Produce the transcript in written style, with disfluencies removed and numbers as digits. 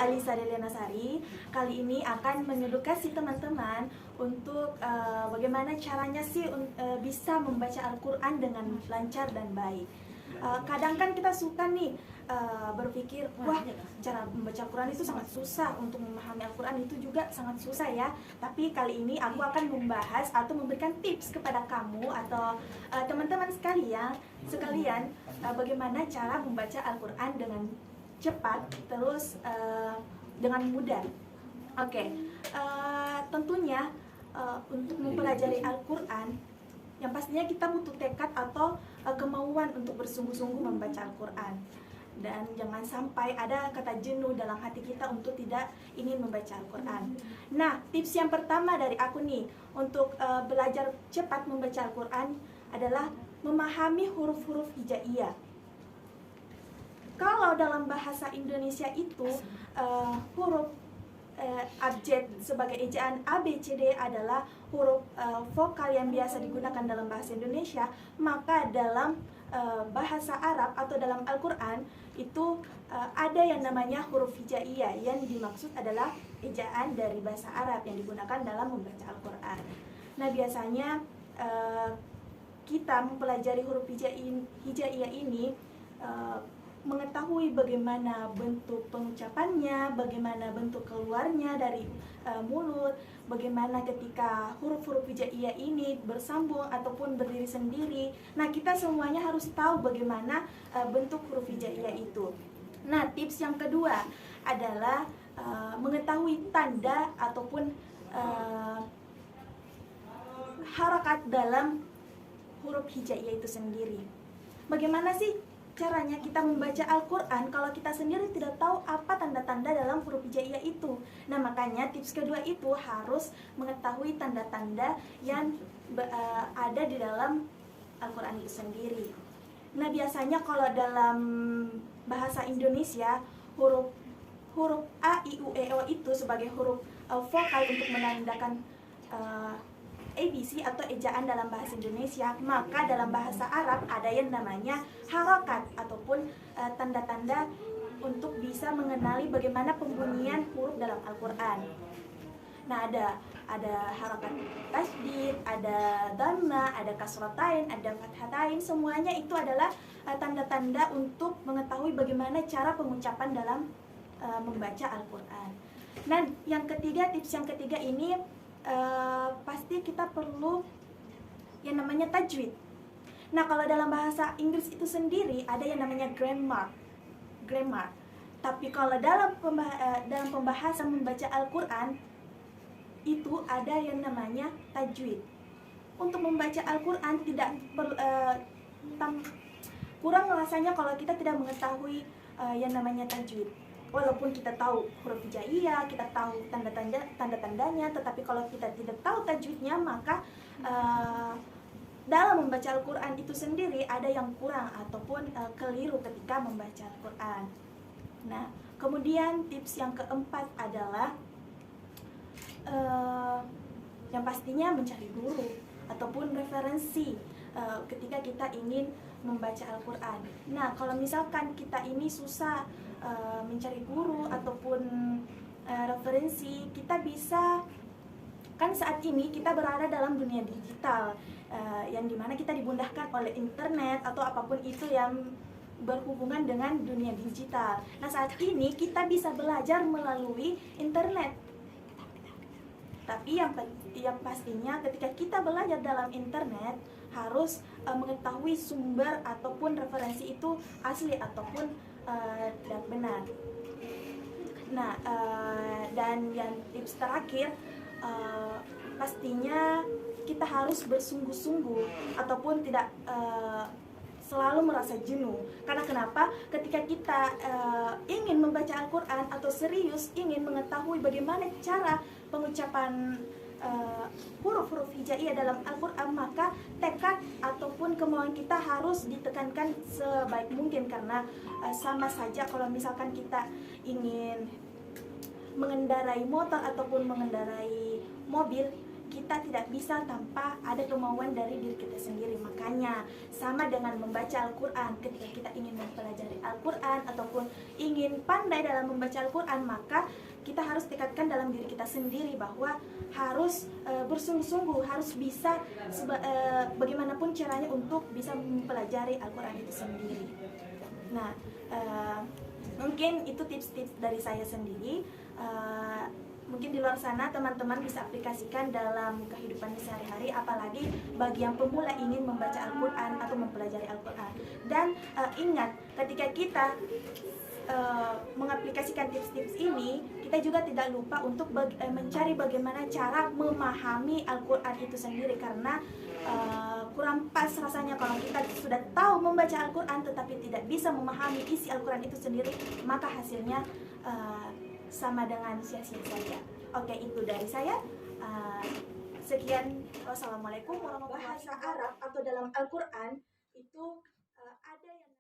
Alisa Deliana Sari. Kali ini akan mengedukasi teman-teman untuk bagaimana caranya sih bisa membaca Al-Quran dengan lancar dan baik. Kadang kan kita suka nih berpikir, wah, cara membaca Al-Quran itu sangat susah, untuk memahami Al-Quran itu juga sangat susah ya. Tapi kali ini aku akan membahas atau memberikan tips kepada kamu atau teman-teman sekalian bagaimana cara membaca Al-Quran dengan cepat, terus dengan mudah. Oke, tentunya untuk mempelajari Al-Quran, yang pastinya kita butuh tekad atau kemauan untuk bersungguh-sungguh membaca Al-Quran. Dan jangan sampai ada kata jenuh dalam hati kita untuk tidak ingin membaca Al-Quran. Nah, tips yang pertama dari aku nih untuk belajar cepat membaca Al-Quran adalah memahami huruf-huruf hijaiyah. Kalau dalam bahasa Indonesia itu huruf abjad sebagai ejaan A, B, C, D adalah huruf vokal yang biasa digunakan dalam bahasa Indonesia, maka dalam bahasa Arab atau dalam Al-Quran itu ada yang namanya huruf hijaiyah, yang dimaksud adalah ejaan dari bahasa Arab yang digunakan dalam membaca Al-Quran. Nah, biasanya kita mempelajari huruf hijaiyah ini mengetahui bagaimana bentuk pengucapannya, bagaimana bentuk keluarnya dari mulut, bagaimana ketika huruf-huruf hijaiyah ini bersambung ataupun berdiri sendiri. Nah, kita semuanya harus tahu bagaimana bentuk huruf hijaiyah itu. Nah, tips yang kedua adalah mengetahui tanda ataupun harakat dalam huruf hijaiyah itu sendiri. Bagaimana sih caranya kita membaca Al-Quran kalau kita sendiri tidak tahu apa tanda-tanda dalam huruf hijaiyah itu? Nah, makanya tips kedua itu harus mengetahui tanda-tanda yang ada di dalam Al-Quran itu sendiri. Nah, biasanya kalau dalam bahasa Indonesia huruf A, I, U, E, O itu sebagai huruf vokal untuk menandakan ABC atau ejaan dalam bahasa Indonesia, maka dalam bahasa Arab ada yang namanya harokat ataupun tanda-tanda untuk bisa mengenali bagaimana pembunyian huruf dalam Al-Quran. Nah, ada harokat tasydid, ada dhamma, ada kasratain, ada fathatain, semuanya itu adalah tanda-tanda untuk mengetahui bagaimana cara pengucapan dalam membaca Al-Quran. Nah, tips yang ketiga ini pasti kita perlu yang namanya tajwid. Nah, kalau dalam bahasa Inggris itu sendiri ada yang namanya grammar. Tapi kalau dalam pembahasan membaca Al-Quran itu ada yang namanya tajwid. Untuk membaca Al-Quran kurang rasanya kalau kita tidak mengetahui yang namanya tajwid. Walaupun kita tahu huruf hijaiyah, kita tahu tanda-tandanya, tetapi kalau kita tidak tahu tajwidnya, maka dalam membaca Al-Quran itu sendiri ada yang kurang ataupun keliru ketika membaca Al-Quran. Nah, kemudian tips yang keempat adalah yang pastinya mencari guru ataupun referensi ketika kita ingin membaca Al-Quran. Nah, kalau misalkan kita ini susah mencari guru ataupun referensi, kita bisa, kan saat ini kita berada dalam dunia digital yang dimana kita dimudahkan oleh internet atau apapun itu yang berhubungan dengan dunia digital. Nah, saat ini kita bisa belajar melalui internet. Tapi yang pastinya ketika kita belajar dalam internet harus mengetahui sumber ataupun referensi itu asli ataupun tidak benar. Nah, dan yang tips terakhir, pastinya kita harus bersungguh-sungguh ataupun tidak selalu merasa jenuh. Karena kenapa? Ketika kita ingin membaca Al-Quran atau serius ingin mengetahui bagaimana cara pengucapan huruf-huruf hijaiyah dalam Al-Quran, maka tekad ataupun kemauan kita harus ditekankan sebaik mungkin. Karena sama saja kalau misalkan kita ingin mengendarai motor ataupun mengendarai mobil, kita tidak bisa tanpa ada kemauan dari diri kita sendiri. Makanya sama dengan membaca Al-Quran, ketika kita ingin mempelajari Al-Quran ataupun ingin pandai dalam membaca Al-Quran, maka kita harus tekadkan dalam diri kita sendiri bahwa harus bersungguh-sungguh, harus bisa bagaimanapun caranya untuk bisa mempelajari Al-Quran itu sendiri. Nah, mungkin itu tips-tips dari saya sendiri. Mungkin di luar sana teman-teman bisa aplikasikan dalam kehidupan sehari-hari, apalagi bagi yang pemula ingin membaca Al-Quran atau mempelajari Al-Quran. Dan ingat, ketika kita mengaplikasikan tips-tips ini, kita juga tidak lupa untuk mencari bagaimana cara memahami Al-Quran itu sendiri, karena kurang pas rasanya kalau kita sudah tahu membaca Al-Quran tetapi tidak bisa memahami isi Al-Quran itu sendiri, maka hasilnya sama dengan sia-sia saja. Oke, itu dari saya. Sekian, wassalamualaikum warahmatullahi wabarakatuh. Bahasa Arab atau dalam Al-Quran itu ada yang